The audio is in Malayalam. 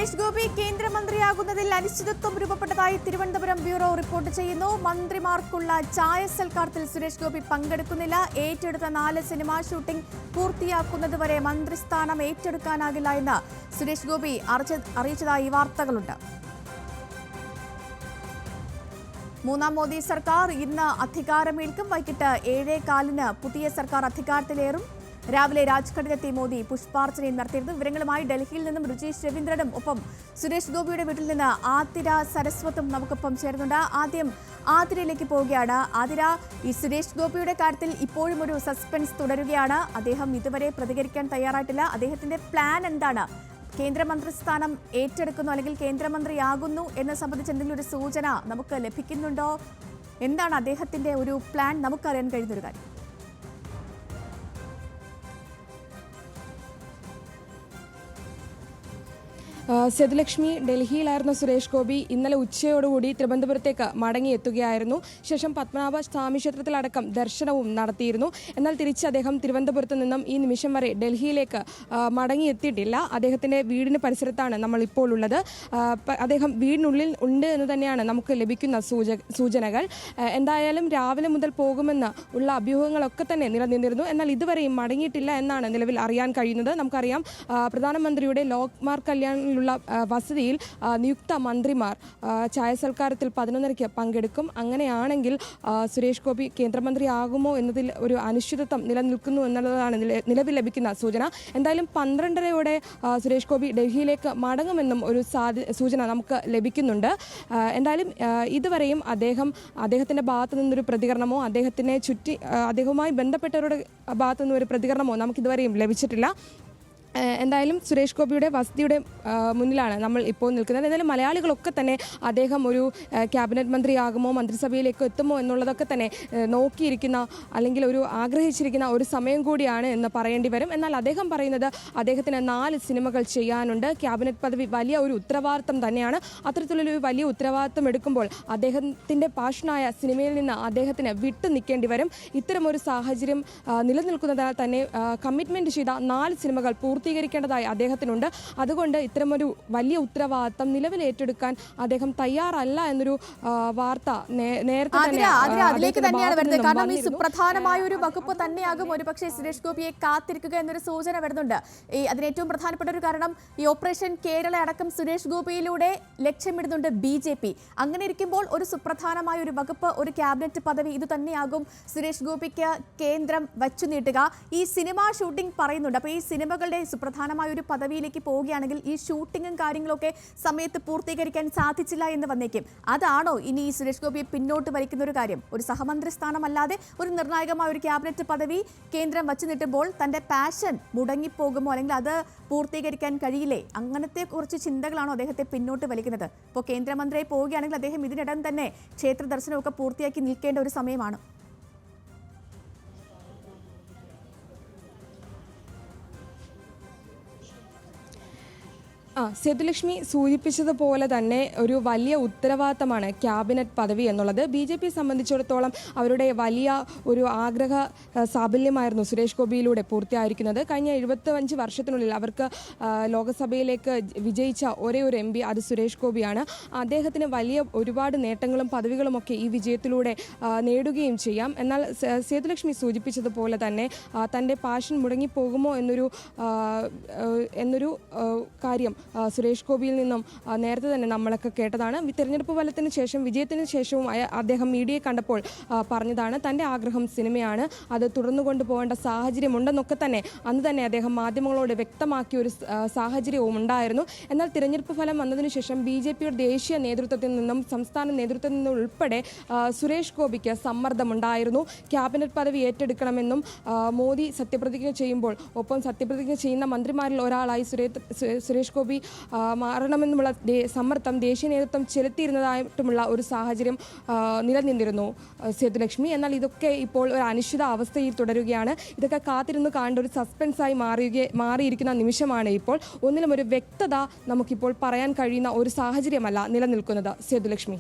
സുരേഷ് ഗോപി കേന്ദ്രമന്ത്രിയാകുന്നതിൽ അനിശ്ചിതത്വം രൂപപ്പെട്ടതായി തിരുവനന്തപുരം ബ്യൂറോ റിപ്പോർട്ട് ചെയ്യുന്നു. മന്ത്രിമാർക്കുള്ള ചായ സൽക്കാരത്തിൽ സുരേഷ് ഗോപി പങ്കെടുക്കുന്നില്ല. ഏറ്റെടുത്ത 4 സിനിമാ ഷൂട്ടിംഗ് പൂർത്തിയാക്കുന്നതുവരെ മന്ത്രിസ്ഥാനം ഏറ്റെടുക്കാനാകില്ല എന്ന് സുരേഷ് ഗോപി അറിയിച്ചതായി വാർത്തകളുണ്ട്. മൂന്നാം മോദി സർക്കാർ ഇന്ന് അധികാരമേൽക്കും. വൈകിട്ട് 7:15 പുതിയ സർക്കാർ അധികാരത്തിലേറും. രാവിലെ രാജ്ഘട്ടിലെത്തി മോദി പുഷ്പാർച്ചനയും നടത്തിയിരുന്നു. വിവരങ്ങളുമായി ഡൽഹിയിൽ നിന്നും രുചീഷ് രവീന്ദ്രനും ഒപ്പം സുരേഷ് ഗോപിയുടെ വീട്ടിൽ നിന്ന് ആതിര സരസ്വത്തും നമുക്കൊപ്പം ചേരുന്നുണ്ട്. ആദ്യം ആതിരയിലേക്ക് പോവുകയാണ്. ആതിര, ഈ സുരേഷ് ഗോപിയുടെ കാര്യത്തിൽ ഇപ്പോഴും ഒരു സസ്പെൻസ് തുടരുകയാണ്. അദ്ദേഹം ഇതുവരെ പ്രതികരിക്കാൻ തയ്യാറായിട്ടില്ല. അദ്ദേഹത്തിന്റെ പ്ലാൻ എന്താണ്? കേന്ദ്രമന്ത്രിസ്ഥാനം ഏറ്റെടുക്കുന്നു അല്ലെങ്കിൽ കേന്ദ്രമന്ത്രിയാകുന്നു എന്നെ സംബന്ധിച്ച് എന്തെങ്കിലും ഒരു സൂചന നമുക്ക് ലഭിക്കുന്നുണ്ടോ? എന്താണ് അദ്ദേഹത്തിന്റെ ഒരു പ്ലാൻ? നമുക്കറിയാൻ കഴിയുന്നൊരു കാര്യം. സേതുലക്ഷ്മി, ഡൽഹിയിലായിരുന്ന സുരേഷ് ഗോപി ഇന്നലെ ഉച്ചയോടുകൂടി തിരുവനന്തപുരത്തേക്ക് മടങ്ങിയെത്തുകയായിരുന്നു. ശേഷം പത്മനാഭ സ്വാമി ക്ഷേത്രത്തിലടക്കം ദർശനവും നടത്തിയിരുന്നു. എന്നാൽ തിരിച്ച് അദ്ദേഹം തിരുവനന്തപുരത്ത് നിന്നും ഈ നിമിഷം വരെ ഡൽഹിയിലേക്ക് മടങ്ങിയെത്തിയിട്ടില്ല. അദ്ദേഹത്തിൻ്റെ വീടിന് പരിസരത്താണ് നമ്മൾ ഇപ്പോൾ ഉള്ളത്. അദ്ദേഹം വീടിനുള്ളിൽ ഉണ്ട് എന്ന് തന്നെയാണ് നമുക്ക് ലഭിക്കുന്ന സൂചനകൾ. എന്തായാലും രാവിലെ മുതൽ പോകുമെന്ന് ഉള്ള അഭ്യൂഹങ്ങളൊക്കെ തന്നെ നിലനിന്നിരുന്നു. എന്നാൽ ഇതുവരെയും മടങ്ങിയിട്ടില്ല എന്നാണ് നിലവിൽ അറിയാൻ കഴിയുന്നത്. നമുക്കറിയാം, പ്രധാനമന്ത്രിയുടെ ലോക്മാർക്ക് കല്യാണിലുള്ള വസതിയിൽ നിയുക്ത മന്ത്രിമാർ ചായ സൽക്കാരത്തിൽ 11:30 പങ്കെടുക്കും. അങ്ങനെയാണെങ്കിൽ സുരേഷ് ഗോപി കേന്ദ്രമന്ത്രിയാകുമോ എന്നതിൽ ഒരു അനിശ്ചിതത്വം നിലനിൽക്കുന്നു എന്നുള്ളതാണ് നിലവിൽ ലഭിക്കുന്ന സൂചന. എന്തായാലും 12:30 സുരേഷ് ഗോപി ഡൽഹിയിലേക്ക് മടങ്ങുമെന്നും ഒരു സൂചന നമുക്ക് ലഭിക്കുന്നുണ്ട്. എന്തായാലും ഇതുവരെയും അദ്ദേഹത്തിൻ്റെ ഭാഗത്തു നിന്നൊരു പ്രതികരണമോ അദ്ദേഹവുമായി ബന്ധപ്പെട്ടവരുടെ ഭാഗത്തു നിന്നൊരു പ്രതികരണമോ നമുക്കിതുവരെയും ലഭിച്ചിട്ടില്ല. എന്തായാലും സുരേഷ് ഗോപിയുടെ വസതിയുടെ മുന്നിലാണ് നമ്മൾ ഇപ്പോൾ നിൽക്കുന്നത്. എന്തായാലും മലയാളികളൊക്കെ തന്നെ അദ്ദേഹം ഒരു ക്യാബിനറ്റ് മന്ത്രിയാകുമോ, മന്ത്രിസഭയിലേക്ക് എത്തുമോ എന്നുള്ളതൊക്കെ തന്നെ നോക്കിയിരിക്കുന്ന അല്ലെങ്കിൽ ഒരു ആഗ്രഹിച്ചിരിക്കുന്ന ഒരു സമയം കൂടിയാണ് എന്ന് പറയേണ്ടി വരും. എന്നാൽ അദ്ദേഹം പറയുന്നത് അദ്ദേഹത്തിന് 4 സിനിമകൾ ചെയ്യാനുണ്ട്. ക്യാബിനറ്റ് പദവി വലിയ ഒരു ഉത്തരവാദിത്തം തന്നെയാണ്. അത്തരത്തിലൊരു വലിയ ഉത്തരവാദിത്തം എടുക്കുമ്പോൾ അദ്ദേഹത്തിൻ്റെ പാഷനായ സിനിമയിൽ നിന്ന് അദ്ദേഹത്തിന് വിട്ടു നിൽക്കേണ്ടി വരും. ഇത്തരമൊരു സാഹചര്യം നിലനിൽക്കുന്നതിനാൽ തന്നെ കമ്മിറ്റ്മെൻറ്റ് ചെയ്ത 4 സിനിമകൾ പൂർത്തീകരിക്കേണ്ടതായി അദ്ദേഹത്തിനുണ്ട്. അതുകൊണ്ട് ഇത്തരമൊരു വലിയ ഉത്തരവാദിത്തം നിലവിൽ ഏറ്റെടുക്കാൻ അദ്ദേഹം തയ്യാറല്ല എന്നൊരു വാർത്ത നേരത്തെ അതിലേക്ക് തന്നെയാണ് വരുന്നത്. കാരണം ഈ സുപ്രധാനമായ ഒരു വകുപ്പ് തന്നെയാകും ഒരുപക്ഷെ സുരേഷ് ഗോപിയെ കാത്തിരിക്കുക എന്നൊരു സൂചന വരുന്നുണ്ട്. അതിന് ഏറ്റവും പ്രധാനപ്പെട്ട ഒരു കാരണം ഈ ഓപ്പറേഷൻ കേരള അടക്കം സുരേഷ് ഗോപിയിലൂടെ ലക്ഷ്യമിടുന്നുണ്ട് BJP. അങ്ങനെ ഇരിക്കുമ്പോൾ ഒരു സുപ്രധാനമായ ഒരു വകുപ്പ്, ഒരു ക്യാബിനറ്റ് പദവി, ഇത് തന്നെയാകും സുരേഷ് ഗോപിക്ക് കേന്ദ്രം വച്ചു നീട്ടുക. ഈ സിനിമാ ഷൂട്ടിംഗ് പറയുന്നുണ്ട്. അപ്പോൾ ഈ സിനിമകളുടെ സുപ്രധാനമായ ഒരു പദവിയിലേക്ക് പോവുകയാണെങ്കിൽ ഈ ഷൂട്ടിങ്ങും കാര്യങ്ങളൊക്കെ സമയത്ത് പൂർത്തീകരിക്കാൻ സാധിച്ചില്ല എന്ന് വന്നേക്കും. അതാണോ ഇനി ഈ സുരേഷ് ഗോപിയെ പിന്നോട്ട് വലിക്കുന്ന ഒരു കാര്യം? ഒരു സഹമന്ത്രി സ്ഥാനമല്ലാതെ ഒരു നിർണായകമായ ഒരു ക്യാബിനറ്റ് പദവി കേന്ദ്രം വച്ചു നീട്ടുമ്പോൾ തൻ്റെ പാഷൻ മുടങ്ങിപ്പോകുമോ, അല്ലെങ്കിൽ അത് പൂർത്തീകരിക്കാൻ കഴിയില്ലേ? അങ്ങനത്തെ കുറച്ച് ചിന്തകളാണോ അദ്ദേഹത്തെ പിന്നോട്ട് വലിക്കുന്നത്? ഇപ്പോൾ കേന്ദ്രമന്ത്രിയായി പോവുകയാണെങ്കിൽ അദ്ദേഹം ഇതിനിടം തന്നെ ക്ഷേത്ര ദർശനമൊക്കെ പൂർത്തിയാക്കി നിൽക്കേണ്ട ഒരു സമയമാണ്. സേതുലക്ഷ്മി സൂചിപ്പിച്ചതുപോലെ തന്നെ ഒരു വലിയ ഉത്തരവാദിത്തമാണ് ക്യാബിനറ്റ് പദവി എന്നുള്ളത്. BJP സംബന്ധിച്ചിടത്തോളം അവരുടെ വലിയ ഒരു ആഗ്രഹ സാഫല്യമായിരുന്നു സുരേഷ് ഗോപിയിലൂടെ പൂർത്തിയായിരിക്കുന്നത്. കഴിഞ്ഞ 75 വർഷത്തിനുള്ളിൽ അവർക്ക് ലോകസഭയിലേക്ക് വിജയിച്ച ഒരേ ഒരു MP അത് സുരേഷ് ഗോപിയാണ്. അദ്ദേഹത്തിന് വലിയ ഒരുപാട് നേട്ടങ്ങളും പദവികളുമൊക്കെ ഈ വിജയത്തിലൂടെ നേടുകയും ചെയ്യാം. എന്നാൽ സേതുലക്ഷ്മി സൂചിപ്പിച്ചതുപോലെ തന്നെ തൻ്റെ പാഷൻ മുടങ്ങിപ്പോകുമോ എന്നൊരു കാര്യം സുരേഷ് ഗോപിയിൽ നിന്നും നേരത്തെ തന്നെ നമ്മളൊക്കെ കേട്ടതാണ്. തിരഞ്ഞെടുപ്പ് ഫലത്തിന് ശേഷം, വിജയത്തിന് ശേഷവും അദ്ദേഹം മീഡിയയെ കണ്ടപ്പോൾ പറഞ്ഞതാണ് തൻ്റെ ആഗ്രഹം സിനിമയാണ്, അത് തുടർന്നു കൊണ്ടുപോകേണ്ട സാഹചര്യമുണ്ടെന്നൊക്കെ തന്നെ അന്ന് തന്നെ അദ്ദേഹം മാധ്യമങ്ങളോട് വ്യക്തമാക്കിയ ഒരു സാഹചര്യവും ഉണ്ടായിരുന്നു. എന്നാൽ തിരഞ്ഞെടുപ്പ് ഫലം വന്നതിന് ശേഷം BJPയുടെ ദേശീയ നേതൃത്വത്തിൽ നിന്നും സംസ്ഥാന നേതൃത്വത്തിൽ നിന്നും ഉൾപ്പെടെ സുരേഷ് ഗോപിക്ക് സമ്മർദ്ദമുണ്ടായിരുന്നു. ക്യാബിനറ്റ് പദവി ഏറ്റെടുക്കണമെന്നും മോദി സത്യപ്രതിജ്ഞ ചെയ്യുമ്പോൾ ഒപ്പം സത്യപ്രതിജ്ഞ ചെയ്യുന്ന മന്ത്രിമാരിൽ ഒരാളായി സുരേഷ് ഗോപി മാറണമെന്നുമുള്ള സമ്മർദ്ദം ദേശീയ നേതൃത്വം ചെലുത്തിയിരുന്നതായിട്ടുമുള്ള ഒരു സാഹചര്യം നിലനിന്നിരുന്നു സേതുലക്ഷ്മി. എന്നാൽ ഇതൊക്കെ ഇപ്പോൾ ഒരു അനിശ്ചിത അവസ്ഥയിൽ തുടരുകയാണ്. ഇതൊക്കെ കാത്തിരുന്ന് കാണേണ്ട ഒരു സസ്പെൻസായി മാറിയിരിക്കുന്ന നിമിഷമാണ് ഇപ്പോൾ. ഒന്നിലും ഒരു വ്യക്തത നമുക്കിപ്പോൾ പറയാൻ കഴിയുന്ന ഒരു സാഹചര്യമല്ല നിലനിൽക്കുന്നത് സേതുലക്ഷ്മി.